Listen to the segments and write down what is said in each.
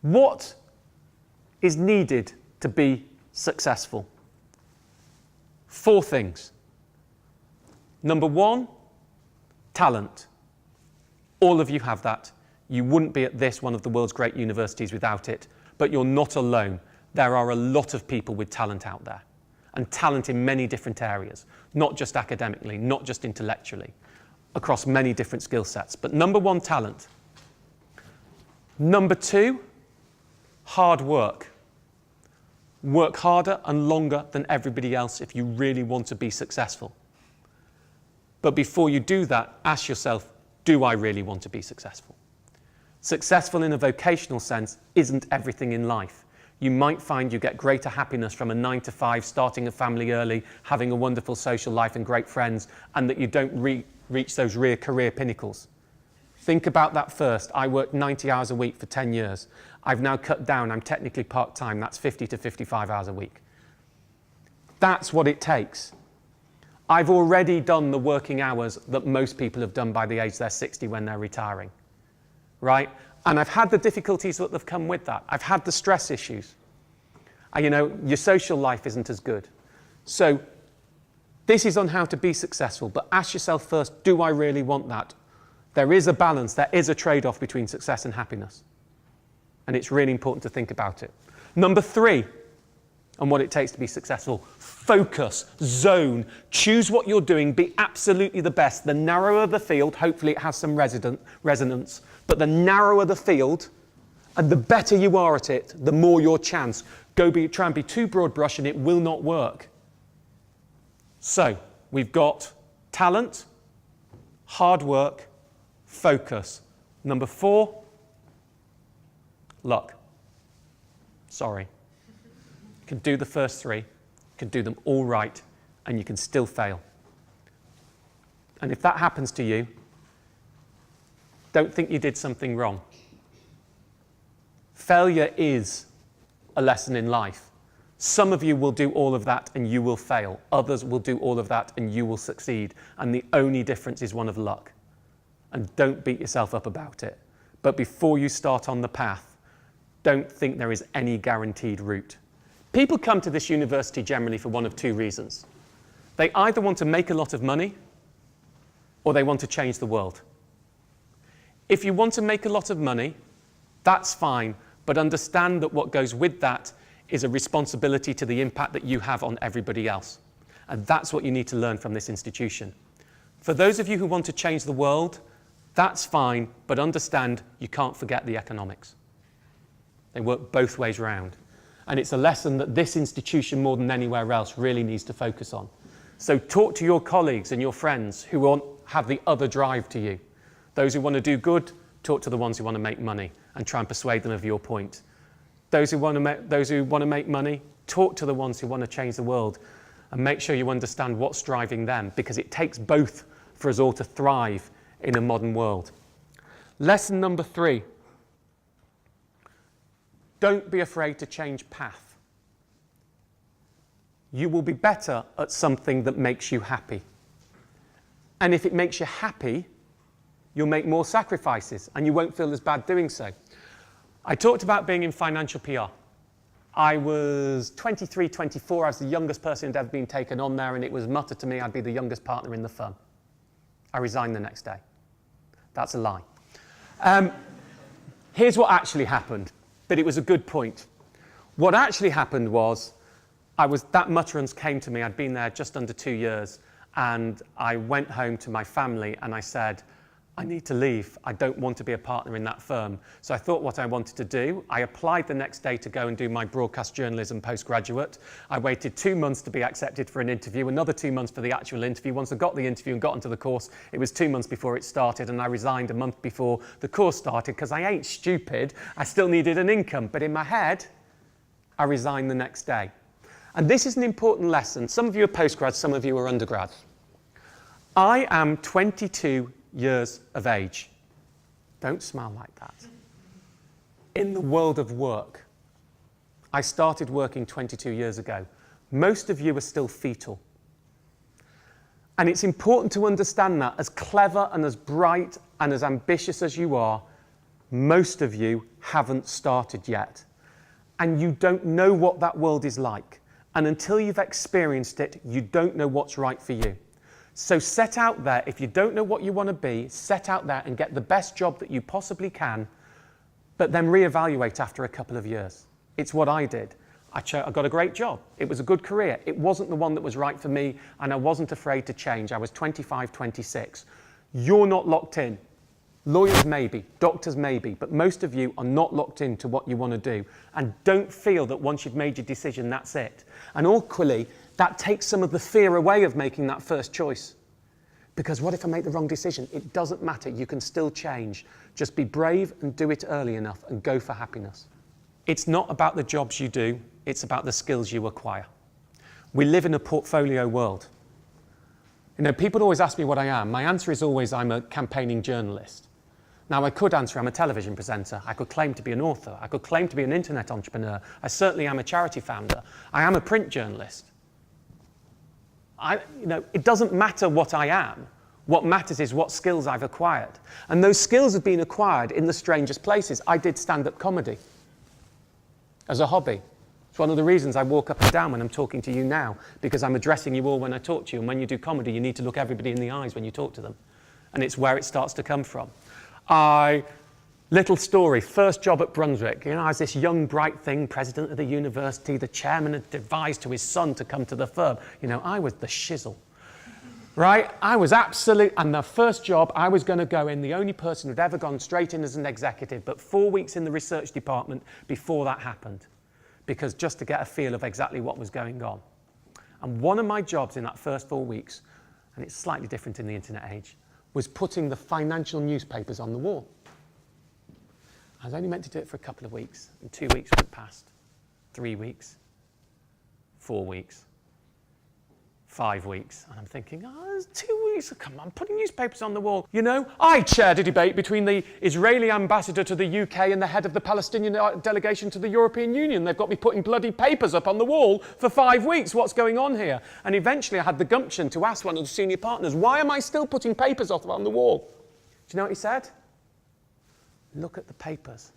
What is needed to be successful? 4 things. Number 1, talent. All of you have that. You wouldn't be at this, one of the world's great universities, without it, but you're not alone. There are a lot of people with talent out there, and talent in many different areas, not just academically, not just intellectually, across many different skill sets. But number 1, talent. Number 2, hard work. Work harder and longer than everybody else if you really want to be successful. But before you do that, ask yourself, do I really want to be successful? Successful in a vocational sense isn't everything in life. You might find you get greater happiness from a 9 to 5, starting a family early, having a wonderful social life and great friends, and that you don't reach those real career pinnacles. Think about that first. I worked 90 hours a week for 10 years. I've now cut down. I'm technically part-time. That's 50 to 55 hours a week. That's what it takes. I've already done the working hours that most people have done by the age they're 60 when they're retiring, right? And I've had the difficulties that have come with that. I've had the stress issues. Your social life isn't as good. So this is on how to be successful, but ask yourself first, do I really want that? There is a balance, there is a trade-off between success and happiness. And it's really important to think about it. Number 3, and what it takes to be successful, focus, zone, choose what you're doing, be absolutely the best. The narrower the field, hopefully it has some resonance, but the narrower the field, and the better you are at it, the more your chance. Try and be too broad brush and it will not work. So, we've got talent, hard work, focus. Number 4, luck. Sorry. You can do the first 3, you can do them all right, and you can still fail. And if that happens to you, don't think you did something wrong. Failure is a lesson in life. Some of you will do all of that and you will fail. Others will do all of that and you will succeed. And the only difference is one of luck. And don't beat yourself up about it. But before you start on the path, don't think there is any guaranteed route. People come to this university generally for one of 2 reasons. They either want to make a lot of money or they want to change the world. If you want to make a lot of money, that's fine, but understand that what goes with that is a responsibility to the impact that you have on everybody else. And that's what you need to learn from this institution. For those of you who want to change the world, that's fine, but understand you can't forget the economics. They work both ways round. And it's a lesson that this institution, more than anywhere else, really needs to focus on. So talk to your colleagues and your friends who have the other drive to you. Those who want to do good, talk to the ones who want to make money and try and persuade them of your point. Those who want to make money, talk to the ones who want to change the world and make sure you understand what's driving them, because it takes both for us all to thrive in a modern world. Lesson number 3. Don't be afraid to change path. You will be better at something that makes you happy. And if it makes you happy, you'll make more sacrifices and you won't feel as bad doing so. I talked about being in financial PR. I was 23, 24. I was the youngest person who'd ever been taken on there, and it was muttered to me I'd be the youngest partner in the firm. I resigned the next day. That's a lie. Here's what actually happened, but it was a good point. What actually happened was that mutterance came to me. I'd been there just under 2 years, and I went home to my family and I said, I need to leave. I don't want to be a partner in that firm. So I thought what I wanted to do. I applied the next day to go and do my broadcast journalism postgraduate. I waited 2 months to be accepted for an interview, another 2 months for the actual interview. Once I got the interview and got into the course, it was 2 months before it started, and I resigned a month before the course started because I ain't stupid. I still needed an income, but in my head, I resigned the next day. And this is an important lesson. Some of you are postgrads, some of you are undergrads. I am 22 years of age. Don't smile like that. In the world of work. I started working 22 years ago. Most of you are still fetal. And it's important to understand that, as clever and as bright and as ambitious as you are, most of you haven't started yet. And you don't know what that world is like. And until you've experienced it, you don't know what's right for you. So set out there, if you don't know what you want to be, set out there and get the best job that you possibly can, but then reevaluate after a couple of years. It's what I did. I got a great job. It was a good career. It wasn't the one that was right for me, and I wasn't afraid to change. I was 25, 26. You're not locked in. Lawyers maybe, doctors maybe, but most of you are not locked into what you want to do, and don't feel that once you've made your decision, that's it. And equally, that takes some of the fear away of making that first choice. Because what if I make the wrong decision? It doesn't matter. You can still change. Just be brave and do it early enough and go for happiness. It's not about the jobs you do. It's about the skills you acquire. We live in a portfolio world. You know, people always ask me what I am. My answer is always I'm a campaigning journalist. Now, I could answer I'm a television presenter. I could claim to be an author. I could claim to be an internet entrepreneur. I certainly am a charity founder. I am a print journalist. It doesn't matter what I am. What matters is what skills I've acquired. And those skills have been acquired in the strangest places. I did stand-up comedy as a hobby. It's one of the reasons I walk up and down when I'm talking to you now, because I'm addressing you all when I talk to you. And when you do comedy, you need to look everybody in the eyes when you talk to them. And it's where it starts to come from. Little story, first job at Brunswick. You know, I was this young, bright thing, president of the university. The chairman had advised to his son to come to the firm. You know, I was the shizzle, right? I was absolute, and the first job, I was going to go in, the only person who'd ever gone straight in as an executive, but 4 weeks in the research department before that happened, because just to get a feel of exactly what was going on. And one of my jobs in that first 4 weeks, and it's slightly different in the internet age, was putting the financial newspapers on the wall. I was only meant to do it for a couple of weeks, and 2 weeks went past, 3 weeks, 4 weeks, 5 weeks, and I'm thinking, oh, it's 2 weeks, come on, putting newspapers on the wall. You know, I chaired a debate between the Israeli ambassador to the UK and the head of the Palestinian delegation to the European Union. They've got me putting bloody papers up on the wall for 5 weeks. What's going on here? And eventually I had the gumption to ask one of the senior partners, why am I still putting papers up on the wall? Do you know what he said? Look at the papers.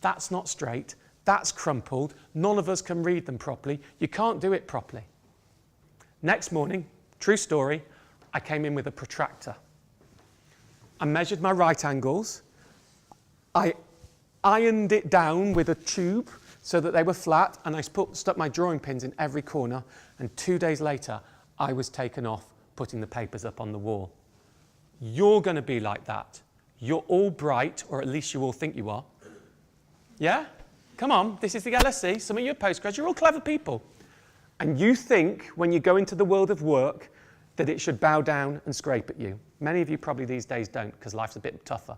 That's not straight. That's crumpled. None of us can read them properly. You can't do it properly. Next morning, true story, I came in with a protractor. I measured my right angles. I ironed it down with a tube so that they were flat, and I stuck my drawing pins in every corner, and 2 days later, I was taken off putting the papers up on the wall. You're going to be like that. You're all bright, or at least you all think you are. Yeah? Come on, this is the LSE. Some of you are postgrads. You're all clever people. And you think, when you go into the world of work, that it should bow down and scrape at you. Many of you probably these days don't, because life's a bit tougher.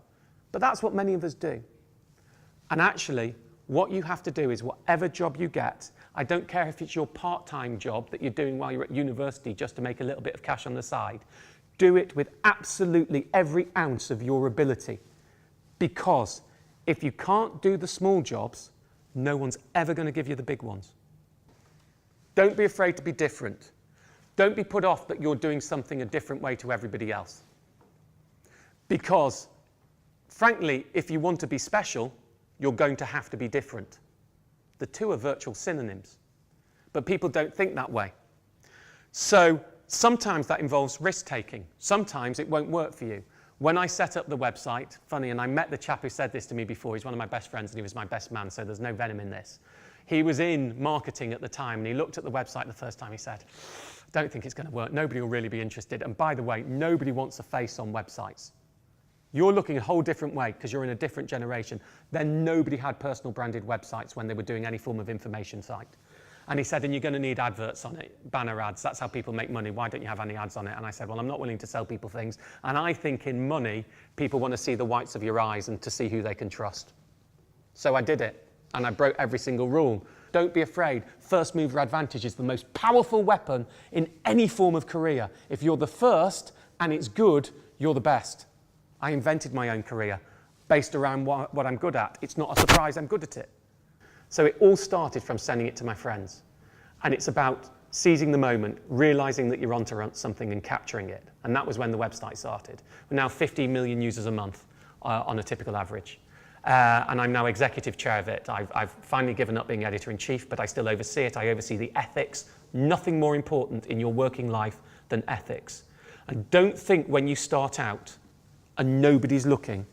But that's what many of us do. And actually, what you have to do is whatever job you get, I don't care if it's your part-time job that you're doing while you're at university just to make a little bit of cash on the side, do it with absolutely every ounce of your ability. Because if you can't do the small jobs, no one's ever going to give you the big ones. Don't be afraid to be different. Don't be put off that you're doing something a different way to everybody else. Because, frankly, if you want to be special, you're going to have to be different. The two are virtual synonyms. But people don't think that way. So sometimes that involves risk-taking. Sometimes it won't work for you. When I set up the website, funny, and I met the chap who said this to me before. He's one of my best friends, and he was my best man, so there's no venom in this. He was in marketing at the time, and he looked at the website the first time. He said, I don't think it's going to work. Nobody will really be interested. And by the way, nobody wants a face on websites. You're looking a whole different way because you're in a different generation. Then nobody had personal branded websites when they were doing any form of information site. And he said, and you're going to need adverts on it, banner ads. That's how people make money. Why don't you have any ads on it? And I said, well, I'm not willing to sell people things. And I think in money, people want to see the whites of your eyes and to see who they can trust. So I did it. And I broke every single rule. Don't be afraid. First mover advantage is the most powerful weapon in any form of career. If you're the first and it's good, you're the best. I invented my own career based around what I'm good at. It's not a surprise I'm good at it. So it all started from sending it to my friends. And it's about seizing the moment, realizing that you're onto something and capturing it. And that was when the website started. We're now 15 million users a month on a typical average. and I'm now executive chair of it. I've finally given up being editor-in-chief, but I still oversee it. I oversee the ethics. Nothing more important in your working life than ethics. And don't think when you start out and nobody's looking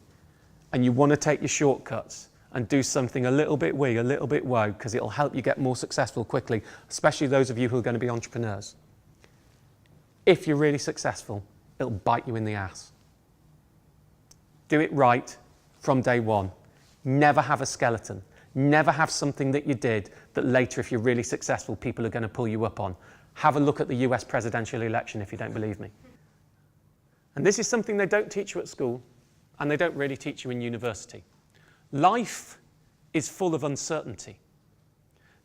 and you want to take your shortcuts and do something a little bit wee, a little bit woe, because it'll help you get more successful quickly, especially those of you who are going to be entrepreneurs. If you're really successful, it'll bite you in the ass. Do it right from day one. Never have a skeleton. Never have something that you did that later, if you're really successful, people are going to pull you up on. Have a look at the US presidential election if you don't believe me. And this is something they don't teach you at school, and they don't really teach you in university. Life is full of uncertainty.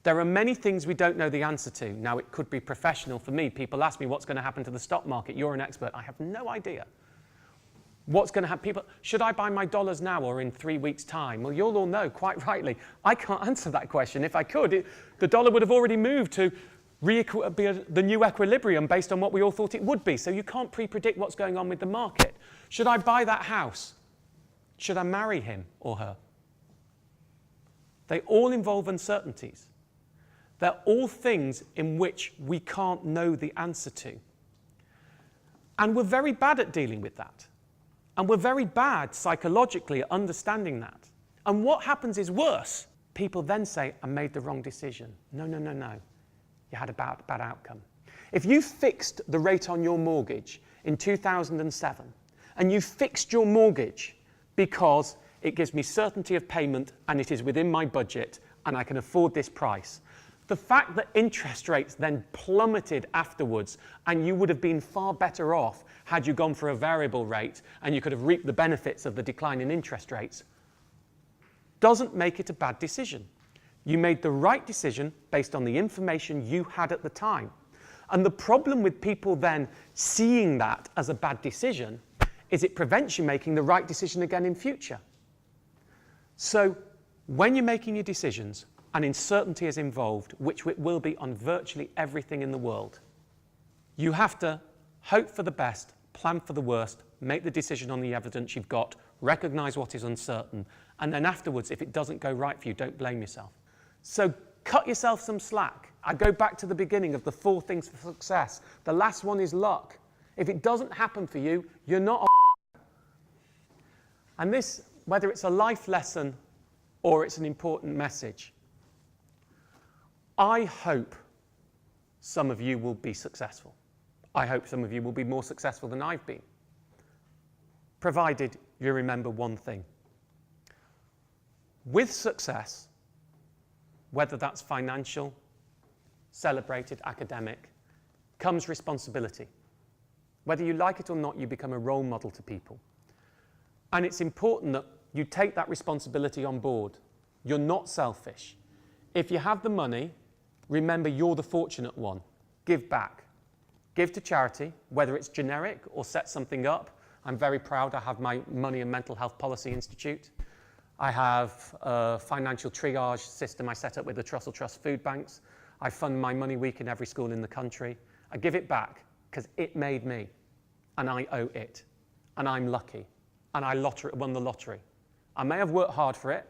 There are many things we don't know the answer to. Now, it could be professional. For me, people ask me what's going to happen to the stock market. You're an expert. I have no idea. What's going to happen? People, should I buy my dollars now or in 3 weeks' time? Well, you'll all know, quite rightly, I can't answer that question. If I could, the dollar would have already moved to be the new equilibrium based on what we all thought it would be. So you can't pre-predict what's going on with the market. Should I buy that house? Should I marry him or her? They all involve uncertainties. They're all things in which we can't know the answer to. And we're very bad at dealing with that. And we're very bad psychologically at understanding that. And what happens is worse. People then say, I made the wrong decision. No, no, no, no. You had a bad outcome. If you fixed the rate on your mortgage in 2007, and you fixed your mortgage because it gives me certainty of payment and it is within my budget and I can afford this price, the fact that interest rates then plummeted afterwards and you would have been far better off had you gone for a variable rate and you could have reaped the benefits of the decline in interest rates, doesn't make it a bad decision. You made the right decision based on the information you had at the time. And the problem with people then seeing that as a bad decision is it prevents you making the right decision again in future. So when you're making your decisions, and uncertainty is involved, which it will be on virtually everything in the world, you have to hope for the best, plan for the worst, make the decision on the evidence you've got, recognize what is uncertain, and then afterwards, if it doesn't go right for you, don't blame yourself. So cut yourself some slack. I go back to the beginning of the 4 things for success. The last one is luck. If it doesn't happen for you, you're not a And this, whether it's a life lesson or it's an important message, I hope some of you will be successful. I hope some of you will be more successful than I've been, provided you remember one thing. With success, whether that's financial, celebrated, academic, comes responsibility. Whether you like it or not, you become a role model to people. And it's important that you take that responsibility on board. You're not selfish. If you have the money, remember you're the fortunate one. Give back. Give to charity, whether it's generic or set something up. I'm very proud I have my Money and Mental Health Policy Institute. I have a financial triage system I set up with the Trussell Trust Food Banks. I fund my Money Week in every school in the country. I give it back because it made me, and I owe it, and I'm lucky, and I won the lottery. I may have worked hard for it,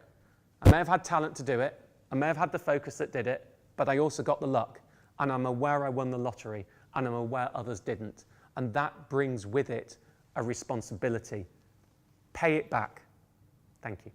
I may have had talent to do it, I may have had the focus that did it, but I also got the luck, and I'm aware I won the lottery, and I'm aware others didn't, and that brings with it a responsibility. Pay it back. Thank you.